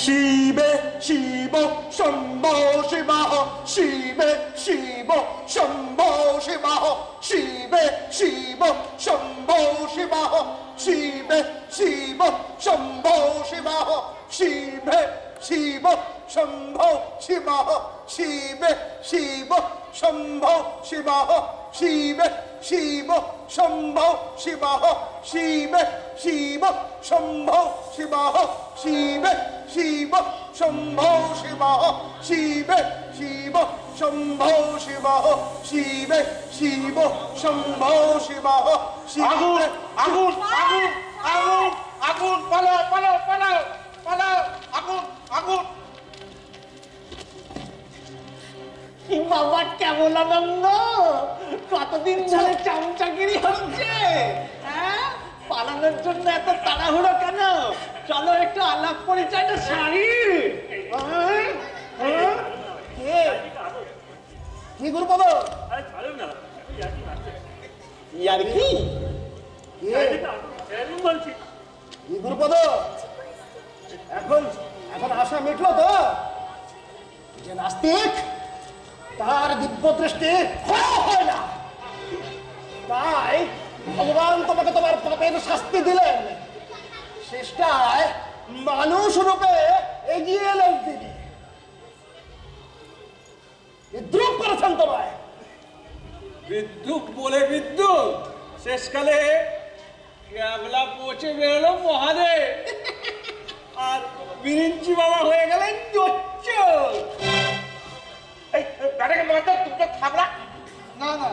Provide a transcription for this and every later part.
শিবে শিব শম্ভো শিবাহ শিবে শিব শম্ভো শিবাহ শিবে শিব শম্ভো শিবাহ শিবে শিব শম্ভো শিবাহ শিবে শিব শম্ভো শিবাহ শিবে শিব শম্ভো শিবাহ শিবে শিব শম্ভো শিবাহ শিবে শিব শম্ভো শিবাহ শিবে শিব শম্ভো শিবাহ শিবে শিব শম্ভো শিবাহ শিবে শিব শম্ভো শিবাহ আগুন আগুন আগুন আগুন আগুন পালাও পালাও পালাও পালাও আগুন আগুন বাবা কেমন আনন্দ, কতদিন ধরে চামচাগিরি হচ্ছে। হ্যাঁ, পালানোর জন্য এত তাড়াহুড়ো কেন? চলো একটু আলাপ পরিচয়টা সারি। কি গুরুপদ ইয়ার কি কি গুরুপদ এখন এখন আশা মিটলো তো যে নাস্তিক তার দিব্য দৃষ্টি হয় না, তাই ভগবান তোমাকে তোমার পাপের শাস্তি দিলেন। শেষটায় মানুষ রূপে এগিয়ে এলেন তিনি, বিদ্রুপ করেছেন তোমায়। বিদ্যুৎ বলে বিদ্যুৎ, শেষকালে ক্যাবলা পচে বেরোলো মহাদেব, আর বিরিঞ্চি বাবা হয়ে গেলেন জোচ্চর। এই গাড়িকে মারতে তুমি তো থাকলা না না,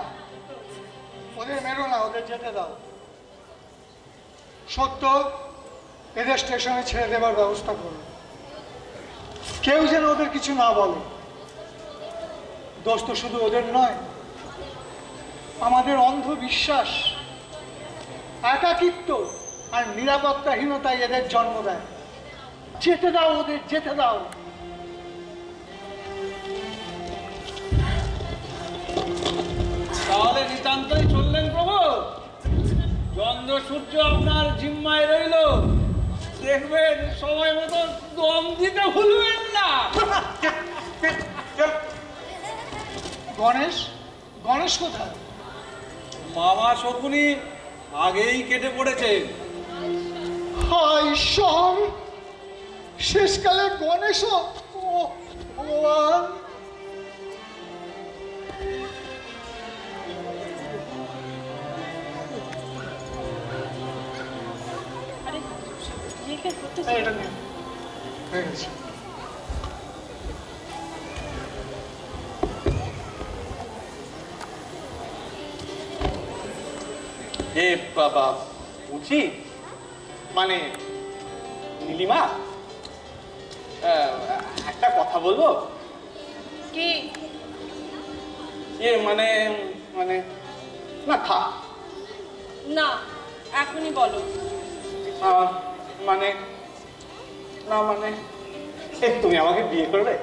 ওদের মেরো না, ওদের যেতে দাও। সত্য এদের স্টেশনে ছেড়ে দেবার ব্যবস্থা করো, কেউ যেন ওদের কিছু না বলে। দোষ তো শুধু ওদের নয়, আমাদের অন্ধবিশ্বাস, একাকিত্ব আর নিরাপত্তাহীনতাই এদের জন্ম দেয়। যেতে দাও ওদের, যেতে দাও। তাহলে নিতান্তই চললেন প্রভু, চন্দ্র সূর্য আপনার জিম্মায় রইল, দেখবেন সময় মতো দম দিতে ভুলবেন না। গণেশ, গণেশ কোথায়? মামা শকুনি আগেই কেটে পড়েছেন। হায় ঈশ্বর, শেষকালে গণেশ, ও ভগবান। এটা নিন, হয়ে গেছে। এ বাবা বুঝি, মানে নীলিমা, একটা কথা বলবো কি? মানে মানে না থা না, এখনই বলো। মানে না মানে তুমি আমাকে বিয়ে করবে?